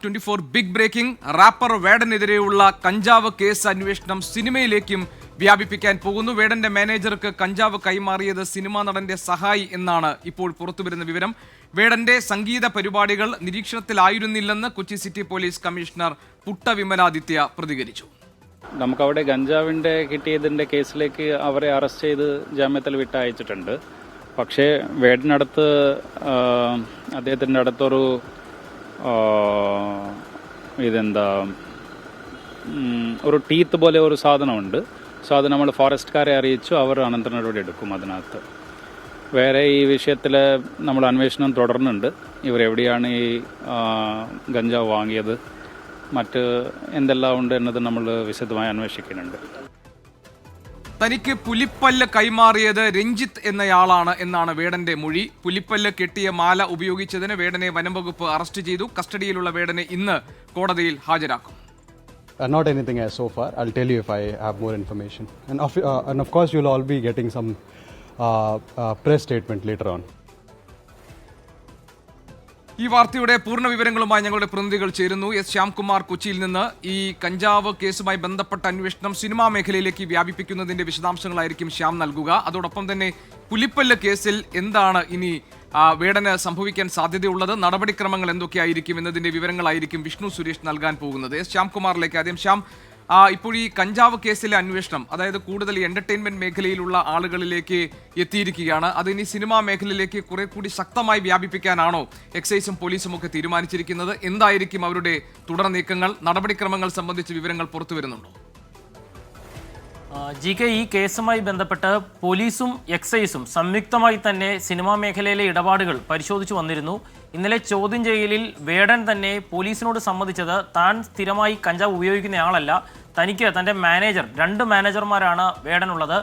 24 big breaking. Wrapper വേടനെതിരെയുള്ള കഞ്ചാവ് case അന്വേഷണം സിനിമയിലേക്കും വ്യാപിപ്പിക്കാൻ പോകുന്നു. വേടന്റെ മാനേജർക്ക് കഞ്ചാവ് കൈമാറിയത് സിനിമാ നടന്റെ സഹായി എന്നാണ് ഇപ്പോൾ പുറത്തുവരുന്ന വിവരം. വേടന്റെ സംഗീത പരിപാടികൾ നിരീക്ഷണത്തിലായിരുന്നില്ലെന്ന് Kochi city police commissioner Putta Vimaladitya പ്രതികരിച്ചു. നമുക്കവിടെ ഗഞ്ചാവിൻ്റെ കിട്ടിയതിൻ്റെ കേസിലേക്ക് അവരെ അറസ്റ്റ് ചെയ്ത് ജാമ്യത്തിൽ വിട്ടയച്ചിട്ടുണ്ട്. പക്ഷേ വേടിനടുത്ത് അദ്ദേഹത്തിൻ്റെ അടുത്തൊരു ഒരു ടീത്ത് പോലെ ഒരു സാധനമുണ്ട്. സോ അത് നമ്മൾ ഫോറസ്റ്റുകാരെ അറിയിച്ചു. അവർ അനന്തര നടപടി എടുക്കും. അതിനകത്ത് വേറെ ഈ വിഷയത്തിൽ നമ്മൾ അന്വേഷണം തുടർന്നുണ്ട്. ഇവരെവിടെയാണ് ഈ ഗഞ്ചാവ് വാങ്ങിയത്, മറ്റ് എന്തെല്ലാം ഉണ്ട് എന്നത് നമ്മൾ വിശദമായി അന്വേഷിക്കുന്നുണ്ട്. തനിക്ക് പുലിപ്പല്ല് കൈമാറിയത് രഞ്ജിത്ത് എന്നയാളാണ് എന്നാണ് വേടന്റെ മൊഴി. പുലിപ്പല്ല് കെട്ടിയ മാല ഉപയോഗിച്ചതിന് വേടനെ വനംവകുപ്പ് അറസ്റ്റ് ചെയ്തു. കസ്റ്റഡിയിലുള്ള വേടനെ ഇന്ന് കോടതിയിൽ ഹാജരാക്കും. Not anything as so far. I'll tell you if I have more information. And of course, you'll all be getting some press statement later on. ഈ വാർത്തയുടെ പൂർണ്ണ വിവരങ്ങളുമായി ഞങ്ങളുടെ പ്രതിനിധികൾ ചേരുന്നു. എസ് ശ്യാംകുമാർ കൊച്ചിയിൽ നിന്ന്. ഈ കഞ്ചാവ് കേസുമായി ബന്ധപ്പെട്ട അന്വേഷണം സിനിമാ മേഖലയിലേക്ക് വ്യാപിപ്പിക്കുന്നതിന്റെ വിശദാംശങ്ങളായിരിക്കും ശ്യാം നൽകുക. അതോടൊപ്പം തന്നെ പുലിപ്പല്ല് കേസിൽ എന്താണ് ഇനി വേടന് സംഭവിക്കാൻ സാധ്യതയുള്ളത്, നടപടിക്രമങ്ങൾ എന്തൊക്കെയായിരിക്കും എന്നതിന്റെ വിവരങ്ങളായിരിക്കും വിഷ്ണു സുരേഷ് നൽകാൻ പോകുന്നത്. എസ് ശ്യാംകുമാറിലേക്ക് ആദ്യം. ശ്യാം, ഇപ്പോൾ ഈ കഞ്ചാവ് കേസിലെ അന്വേഷണം, അതായത് കൂടുതൽ എന്റർടൈൻമെന്റ് മേഖലയിലുള്ള ആളുകളിലേക്ക് എത്തിയിരിക്കുകയാണ്. അത് ഇനി സിനിമാ മേഖലയിലേക്ക് കുറെ കൂടി ശക്തമായി വ്യാപിപ്പിക്കാനാണോ എക്സൈസും പോലീസും ഒക്കെ തീരുമാനിച്ചിരിക്കുന്നത്? എന്തായിരിക്കും അവരുടെ തുടർ നീക്കങ്ങൾ? നടപടിക്രമങ്ങൾ സംബന്ധിച്ച് വിവരങ്ങൾ പുറത്തു വരുന്നുണ്ടോ? ജി.കെ, ഈ കേസുമായി ബന്ധപ്പെട്ട് പോലീസും എക്സൈസും സംയുക്തമായി തന്നെ സിനിമാ മേഖലയിലെ ഇടപാടുകൾ പരിശോധിച്ചു വന്നിരുന്നു. ഇന്നലെ ചോദ്യം ചെയ്യലിൽ വേടൻ തന്നെ പോലീസിനോട് സമ്മതിച്ചത് താൻ സ്ഥിരമായി കഞ്ചാവ് ഉപയോഗിക്കുന്നയാളല്ല, തനിക്ക് തൻ്റെ രണ്ട് മാനേജർമാരാണ് വേടനുള്ളത്.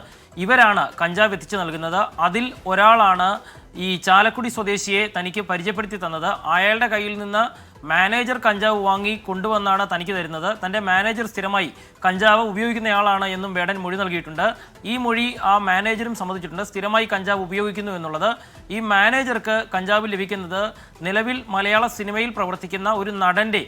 ഇവരാണ് കഞ്ചാവ് എത്തിച്ചു നൽകുന്നത്. അതിൽ ഒരാളാണ് ഈ ചാലക്കുടി സ്വദേശിയെ തനിക്ക് പരിചയപ്പെടുത്തി തന്നത്. അയാളുടെ കയ്യിൽ നിന്ന് മാനേജർ കഞ്ചാവ് വാങ്ങി കൊണ്ടുവന്നാണ് തനിക്ക് തരുന്നത്. തൻ്റെ മാനേജർ സ്ഥിരമായി കഞ്ചാവ് ഉപയോഗിക്കുന്നയാളാണ് എന്നും വേടൻ മൊഴി നൽകിയിട്ടുണ്ട്. ഈ മൊഴി ആ മാനേജറും സമ്മതിച്ചിട്ടുണ്ട്. സ്ഥിരമായി കഞ്ചാവ് ഉപയോഗിക്കുന്നു എന്നുള്ളത്. ഈ മാനേജർക്ക് കഞ്ചാവ് ലഭിക്കുന്നത് നിലവിൽ മലയാള സിനിമയിൽ പ്രവർത്തിക്കുന്ന ഒരു നടൻ്റെ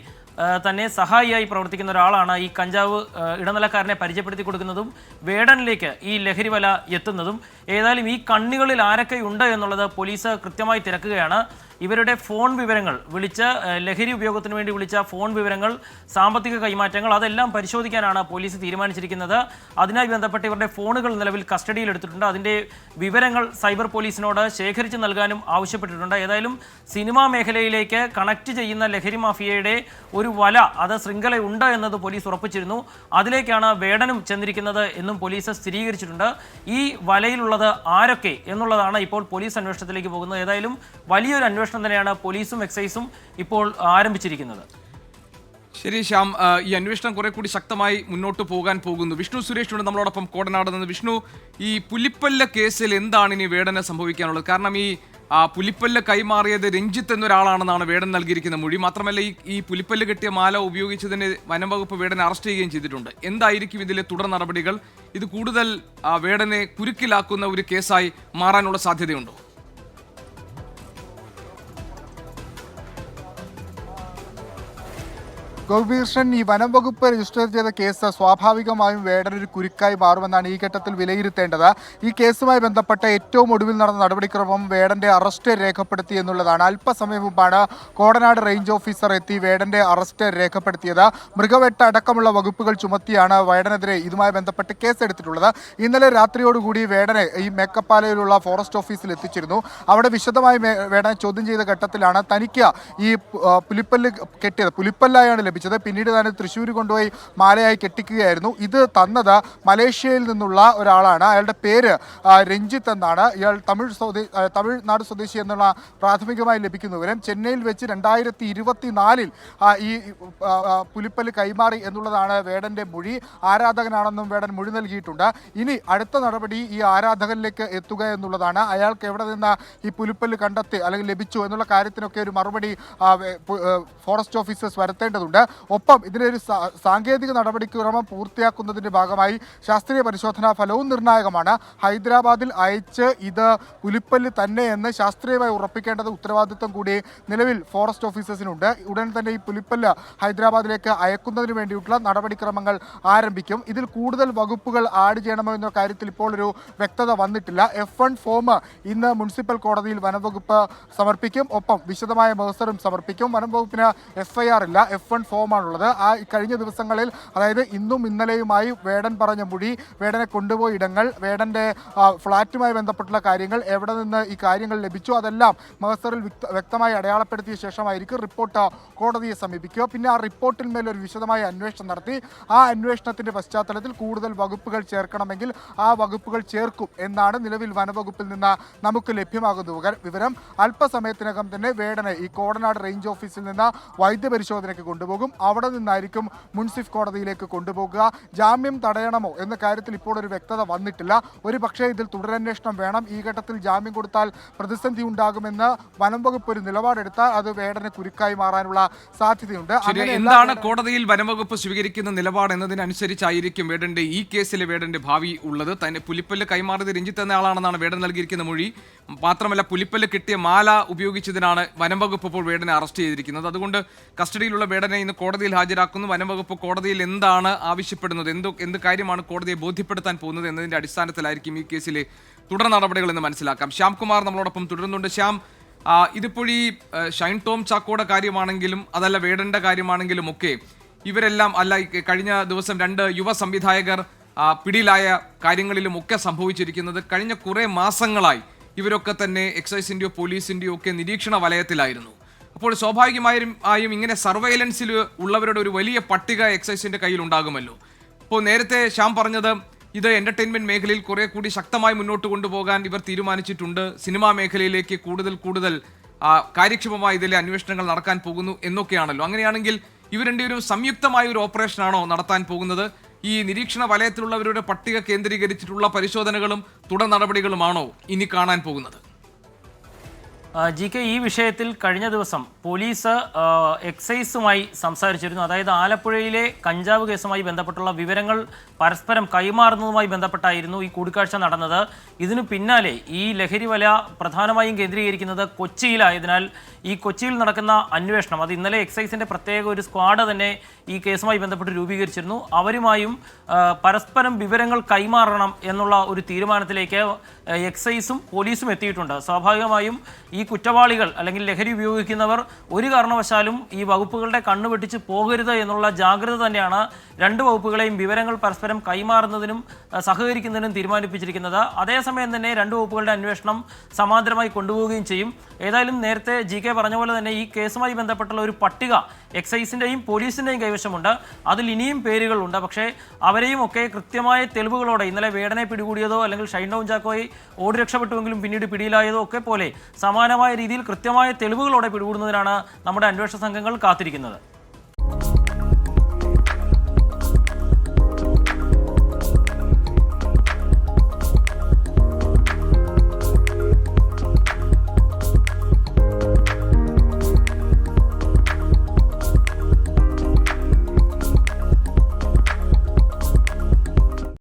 തന്നെ സഹായിയായി പ്രവർത്തിക്കുന്ന ഒരാളാണ് ഈ കഞ്ചാവ് ഇടനിലക്കാരനെ പരിചയപ്പെടുത്തി കൊടുക്കുന്നതും വേടനിലേക്ക് ഈ ലഹരി വല എത്തുന്നതും. ഏതായാലും ഈ കണ്ണികളിൽ ആരൊക്കെ ഉണ്ട് എന്നുള്ളത് പോലീസ് കൃത്യമായി തിരക്കുകയാണ്. ഇവരുടെ ഫോൺ വിവരങ്ങൾ, ലഹരി ഉപയോഗത്തിന് വേണ്ടി വിളിച്ച ഫോൺ വിവരങ്ങൾ, സാമ്പത്തിക കൈമാറ്റങ്ങൾ, അതെല്ലാം പരിശോധിക്കാനാണ് പോലീസ് തീരുമാനിച്ചിരിക്കുന്നത്. അതിനായി ബന്ധപ്പെട്ട് ഇവരുടെ ഫോണുകൾ നിലവിൽ കസ്റ്റഡിയിൽ എടുത്തിട്ടുണ്ട്. അതിൻ്റെ വിവരങ്ങൾ സൈബർ പോലീസിനോട് ശേഖരിച്ച് നൽകാനും ആവശ്യപ്പെട്ടിട്ടുണ്ട്. ഏതായാലും സിനിമാ മേഖലയിലേക്ക് കണക്ട് ചെയ്യുന്ന ലഹരി മാഫിയയുടെ ഒരു വല, അത് ശൃംഖലയുണ്ട് എന്നത് പോലീസ് ഉറപ്പിച്ചിരുന്നു. അതിലേക്കാണ് വേടനും ചെന്നിരിക്കുന്നത് എന്നും പോലീസ് സ്ഥിരീകരിച്ചിട്ടുണ്ട്. ഈ വലയിലുള്ളത് ആരൊക്കെ എന്നുള്ളതാണ് ഇപ്പോൾ പോലീസ് അന്വേഷണത്തിലേക്ക് പോകുന്നത്. ഏതായാലും വലിയൊരു അന്വേഷണം തന്നെയാണ് പോലീസും എക്സൈസും ഇപ്പോൾ ആരംഭിച്ചിരിക്കുന്നത്. ശരി ശ്യാം, ഈ അന്വേഷണം കുറെ കൂടി ശക്തമായി മുന്നോട്ട് പോകാൻ പോകുന്നു. വിഷ്ണു സുരേഷിനോട് നമ്മളോടൊപ്പം കോടനാട് നിന്ന്. വിഷ്ണു, ഈ പുലിപ്പല്ല് കേസിൽ എന്താണ് ഇനി വേടന് സംഭവിക്കാനുള്ളത്? കാരണം ഈ പുലിപ്പല്ല് കൈമാറിയത് രഞ്ജിത്ത് എന്നൊരാളാണെന്നാണ് വേടൻ നൽകിയിരിക്കുന്ന മൊഴി. മാത്രമല്ല ഈ പുലിപ്പല്ല് കെട്ടിയ മാല ഉപയോഗിച്ചതിന് വനംവകുപ്പ് വേടനെ അറസ്റ്റ് ചെയ്യുകയും ചെയ്തിട്ടുണ്ട്. എന്തായിരിക്കും ഇതിലെ തുടർ നടപടികൾ? ഇത് കൂടുതൽ വേടനെ കുരുക്കിലാക്കുന്ന ഒരു കേസായി മാറാനുള്ള സാധ്യതയുണ്ടോ? ഗോപികൃഷ്ണൻ, ഈ വനം വകുപ്പ് രജിസ്റ്റർ ചെയ്ത കേസ് സ്വാഭാവികമായും വേടനൊരു കുരുക്കായി മാറുമെന്നാണ് ഈ ഘട്ടത്തിൽ വിലയിരുത്തേണ്ടത്. ഈ കേസുമായി ബന്ധപ്പെട്ട ഏറ്റവും ഒടുവിൽ നടന്ന നടപടിക്രമം വേടന്റെ അറസ്റ്റ് രേഖപ്പെടുത്തി എന്നുള്ളതാണ്. അല്പസമയം മുമ്പാണ് കോടനാട് റേഞ്ച് ഓഫീസർ എത്തി വേടന്റെ അറസ്റ്റ് രേഖപ്പെടുത്തിയത്. മൃഗവെട്ട് അടക്കമുള്ള വകുപ്പുകൾ ചുമത്തിയാണ് വേടനെതിരെ ഇതുമായി ബന്ധപ്പെട്ട് കേസെടുത്തിട്ടുള്ളത്. ഇന്നലെ രാത്രിയോടുകൂടി വേടനെ ഈ മേക്കപ്പാലയിലുള്ള ഫോറസ്റ്റ് ഓഫീസിൽ എത്തിച്ചിരുന്നു. അവിടെ വിശദമായി വേടനെ ചോദ്യം ചെയ്ത ഘട്ടത്തിലാണ് തനിക്ക് ഈ പുലിപ്പല്ല് കെട്ടിയത് പുലിപ്പല്ലായാണ് ലഭിച്ചത്. പിന്നീട് തന്നെ തൃശ്ശൂർ കൊണ്ടുപോയി മാലയായി കെട്ടിക്കുകയായിരുന്നു. ഇത് തന്നത് മലേഷ്യയിൽ നിന്നുള്ള ഒരാളാണ്. അയാളുടെ പേര് രഞ്ജിത്ത് എന്നാണ്. ഇയാൾ തമിഴ്നാട് സ്വദേശി എന്നുള്ള പ്രാഥമികമായി ലഭിക്കുന്ന വിവരം. ചെന്നൈയിൽ വെച്ച് 2024 ഈ പുലിപ്പല്ല് കൈമാറി എന്നുള്ളതാണ് വേടന്റെ മൊഴി. ആരാധകനാണെന്നും വേടൻ മൊഴി നൽകിയിട്ടുണ്ട്. ഇനി അടുത്ത നടപടി ഈ ആരാധകനിലേക്ക് എത്തുക എന്നുള്ളതാണ്. അയാൾക്ക് എവിടെ നിന്ന് ഈ പുലിപ്പല്ല് കണ്ടെത്തി അല്ലെങ്കിൽ ലഭിച്ചു എന്നുള്ള കാര്യത്തിനൊക്കെ ഒരു മറുപടി ഫോറസ്റ്റ് ഓഫീസേഴ്സ് വരുത്തേണ്ടതുണ്ട്. ഒപ്പം ഇതിനൊരു സാങ്കേതിക നടപടിക്രമം പൂർത്തിയാക്കുന്നതിന്റെ ഭാഗമായി ശാസ്ത്രീയ പരിശോധനാ ഫലവും നിർണായകമാണ്. ഹൈദരാബാദിൽ അയച്ച് ഇത് പുലിപ്പല്ല് തന്നെയെന്ന് ശാസ്ത്രീയമായി ഉറപ്പിക്കേണ്ടത് ഉത്തരവാദിത്വം കൂടി നിലവിൽ ഫോറസ്റ്റ് ഓഫീസേഴ്സിനുണ്ട്. ഉടൻ തന്നെ ഈ പുലിപ്പല്ല് ഹൈദരാബാദിലേക്ക് അയക്കുന്നതിന് വേണ്ടിയിട്ടുള്ള നടപടിക്രമങ്ങൾ ആരംഭിക്കും. ഇതിൽ കൂടുതൽ വകുപ്പുകൾ ആഡ് ചെയ്യണമോ എന്ന കാര്യത്തിൽ ഇപ്പോൾ ഒരു വ്യക്തത വന്നിട്ടില്ല. F1 ഫോം ഇന്ന് മുനിസിപ്പൽ കോടതിയിൽ വനംവകുപ്പ് സമർപ്പിക്കും. ഒപ്പം വിശദമായ മഹസറും സമർപ്പിക്കും. വനംവകുപ്പിന് FIR ഇല്ല, F1 ഫോമാണുള്ളത്. കഴിഞ്ഞ ദിവസങ്ങളിൽ, അതായത് ഇന്നും ഇന്നലെയുമായി വേടൻ പറഞ്ഞ മൊഴി, വേടനെ കൊണ്ടുപോയ ഇടങ്ങൾ, വേടന്റെ ഫ്ളാറ്റുമായി ബന്ധപ്പെട്ടുള്ള കാര്യങ്ങൾ, എവിടെ നിന്ന് ഈ കാര്യങ്ങൾ ലഭിച്ചു, അതെല്ലാം മഹസറിൽ വ്യക്തമായി അടയാളപ്പെടുത്തിയ ശേഷമായിരിക്കും റിപ്പോർട്ട് കോടതിയെ സമീപിക്കുക. പിന്നെ ആ റിപ്പോർട്ടിൽ മേലൊരു വിശദമായ അന്വേഷണം നടത്തി ആ അന്വേഷണത്തിന്റെ പശ്ചാത്തലത്തിൽ കൂടുതൽ വകുപ്പുകൾ ചേർക്കണമെങ്കിൽ ആ വകുപ്പുകൾ ചേർക്കും എന്നാണ് നിലവിൽ വനവകുപ്പിൽ നിന്ന് നമുക്ക് ലഭ്യമാകുന്ന വിവരം. അല്പസമയത്തിനകം തന്നെ വേടനെ ഈ കോടനാട് റേഞ്ച് ഓഫീസിൽ നിന്ന് വൈദ്യപരിശോധനയ്ക്ക് കൊണ്ടുപോകും. അവിടെ നിന്നായിരിക്കും മുൻസിഫ് കോടതിയിലേക്ക് കൊണ്ടുപോകുക. ജാമ്യം തടയണമോ എന്ന കാര്യത്തിൽ ഇപ്പോൾ ഒരു വ്യക്തത വന്നിട്ടില്ല. ഒരു പക്ഷേ ഇതിൽ തുടരന്വേഷണം വേണം. ഈ ഘട്ടത്തിൽ ജാമ്യം കൊടുത്താൽ പ്രതിസന്ധി ഉണ്ടാകുമെന്ന് വനംവകുപ്പ് ഒരു നിലപാടെടുത്താൽ അത് വേടനെ കുരുക്കായി മാറാനുള്ള സാധ്യതയുണ്ട്. എന്താണ് കോടതിയിൽ വനംവകുപ്പ് സ്വീകരിക്കുന്ന നിലപാട് എന്നതിനനുസരിച്ചായിരിക്കും വേടന്റെ ഈ കേസിലെ വേടന്റെ ഭാവി ഉള്ളത്. തന്നെ പുലിപ്പല്ല് കൈമാറിയത് രഞ്ജിത്ത് എന്ന ആളാണെന്നാണ് വേടൻ നൽകിയിരിക്കുന്ന മൊഴി. മാത്രമല്ല, പുലിപ്പല്ല് കിട്ടിയ മാല ഉപയോഗിച്ചതിനാണ് വനംവകുപ്പ് ഇപ്പോൾ വേടനെ അറസ്റ്റ് ചെയ്തിരിക്കുന്നത്. അതുകൊണ്ട് കസ്റ്റഡിയിലുള്ള വേടനെ ഇന്ന് കോടതിയിൽ ഹാജരാക്കുന്നു. വനംവകുപ്പ് കോടതിയിൽ എന്താണ് ആവശ്യപ്പെടുന്നത്, എന്ത് കാര്യമാണ് കോടതിയെ ബോധ്യപ്പെടുത്താൻ പോകുന്നത് എന്നതിന്റെ അടിസ്ഥാനത്തിലായിരിക്കും ഈ കേസിലെ തുടർ നടപടികൾ എന്ന് മനസ്സിലാക്കാം. ശ്യാംകുമാർ നമ്മളോടൊപ്പം തുടരുന്നുണ്ട്. ശ്യാം, ഇതിപ്പോൾ ഈ ഷൈൻ ടോം ചാക്കോയുടെ കാര്യമാണെങ്കിലും അതല്ല വേടന്റെ കാര്യമാണെങ്കിലും ഒക്കെ ഇവരെല്ലാം കഴിഞ്ഞ ദിവസം 2 യുവ സംവിധായകർ പിടിയിലായ കാര്യങ്ങളിലും ഒക്കെ സംഭവിച്ചിരിക്കുന്നത് കഴിഞ്ഞ കുറേ മാസങ്ങളായി ഇവരൊക്കെ തന്നെ എക്സൈസിൻ്റെയോ പോലീസിൻ്റെയോ ഒക്കെ നിരീക്ഷണ വലയത്തിലായിരുന്നു. അപ്പോൾ സ്വാഭാവികമായും ഇങ്ങനെ സർവൈലൻസിൽ ഉള്ളവരുടെ ഒരു വലിയ പട്ടിക എക്സൈസിൻ്റെ കയ്യിൽ ഉണ്ടാകുമല്ലോ. ഇപ്പോൾ നേരത്തെ ശ്യാം പറഞ്ഞത് ഇത് എൻ്റർടൈൻമെൻറ്റ് മേഖലയിൽ കുറേ കൂടി ശക്തമായി മുന്നോട്ട് കൊണ്ടുപോകാൻ ഇവർ തീരുമാനിച്ചിട്ടുണ്ട്. സിനിമാ മേഖലയിലേക്ക് കൂടുതൽ കാര്യക്ഷമമായി ഇതിലെ അന്വേഷണങ്ങൾ നടക്കാൻ പോകുന്നു എന്നൊക്കെയാണല്ലോ. അങ്ങനെയാണെങ്കിൽ ഇവർ രണ്ടുപേരും സംയുക്തമായ ഒരു ഓപ്പറേഷനാണോ നടത്താൻ പോകുന്നത്? ഈ നിരീക്ഷണ വലയത്തിലുള്ളവരുടെ പട്ടിക കേന്ദ്രീകരിച്ചിട്ടുള്ള പരിശോധനകളും തുടർ നടപടികളുമാണോ ഇനി കാണാൻ പോകുന്നത്? GK, ഈ വിഷയത്തിൽ കഴിഞ്ഞ ദിവസം പോലീസ് എക്സൈസുമായി സംസാരിച്ചിരുന്നു. അതായത് ആലപ്പുഴയിലെ കഞ്ചാവ് കേസുമായി ബന്ധപ്പെട്ടുള്ള വിവരങ്ങൾ പരസ്പരം കൈമാറുന്നതുമായി ബന്ധപ്പെട്ടായിരുന്നു ഈ കൂടിക്കാഴ്ച നടന്നത്. ഇതിനു പിന്നാലെ ഈ ലഹരി വല പ്രധാനമായും കേന്ദ്രീകരിക്കുന്നത് കൊച്ചിയിലായതിനാൽ ഈ കൊച്ചിയിൽ നടക്കുന്ന അന്വേഷണം, അത് ഇന്നലെ എക്സൈസിൻ്റെ പ്രത്യേക ഒരു സ്ക്വാഡ് തന്നെ ഈ കേസുമായി ബന്ധപ്പെട്ട് രൂപീകരിച്ചിരുന്നു. അവരുമായും പരസ്പരം വിവരങ്ങൾ കൈമാറണം എന്നുള്ള ഒരു തീരുമാനത്തിലേക്ക് എക്സൈസും പോലീസും എത്തിയിട്ടുണ്ട്. സ്വാഭാവികമായും ഈ കുറ്റവാളികൾ അല്ലെങ്കിൽ ലഹരി ഉപയോഗിക്കുന്നവർ ഒരു കാരണവശാലും ഈ വകുപ്പുകളുടെ കണ്ണു വെട്ടിച്ച് പോകരുത് എന്നുള്ള ജാഗ്രത തന്നെയാണ് രണ്ട് വകുപ്പുകളെയും വിവരങ്ങൾ പരസ്പരം കൈമാറുന്നതിനും സഹകരിക്കുന്നതിനും തീരുമാനിപ്പിച്ചിരിക്കുന്നത്. അതേസമയം തന്നെ രണ്ട് വകുപ്പുകളുടെ അന്വേഷണം സമാന്തരമായി കൊണ്ടുപോവുകയും ചെയ്യും. ഏതായാലും നേരത്തെ GK പറഞ്ഞ പോലെ തന്നെ ഈ കേസുമായി ബന്ധപ്പെട്ടുള്ള ഒരു പട്ടിക എക്സൈസിൻ്റെയും പോലീസിൻ്റെയും കൈവശമുണ്ട്. അതിൽ ഇനിയും പേരുകളുണ്ട്. പക്ഷേ അവരെയും ഒക്കെ കൃത്യമായ തെളിവുകളോടെ, ഇന്നലെ വേടനെ പിടികൂടിയതോ അല്ലെങ്കിൽ ഷൈൻ ടോം ചാക്കോയെ ഓടി രക്ഷപ്പെട്ടുവെങ്കിലും പിന്നീട് പിടിയിലായതോ ഒക്കെ പോലെ സമാനമായ രീതിയിൽ കൃത്യമായ തെളിവുകളോടെ പിടികൂടുന്നതിനാണ് നമ്മുടെ അന്വേഷണ സംഘങ്ങൾ കാത്തിരിക്കുന്നത്.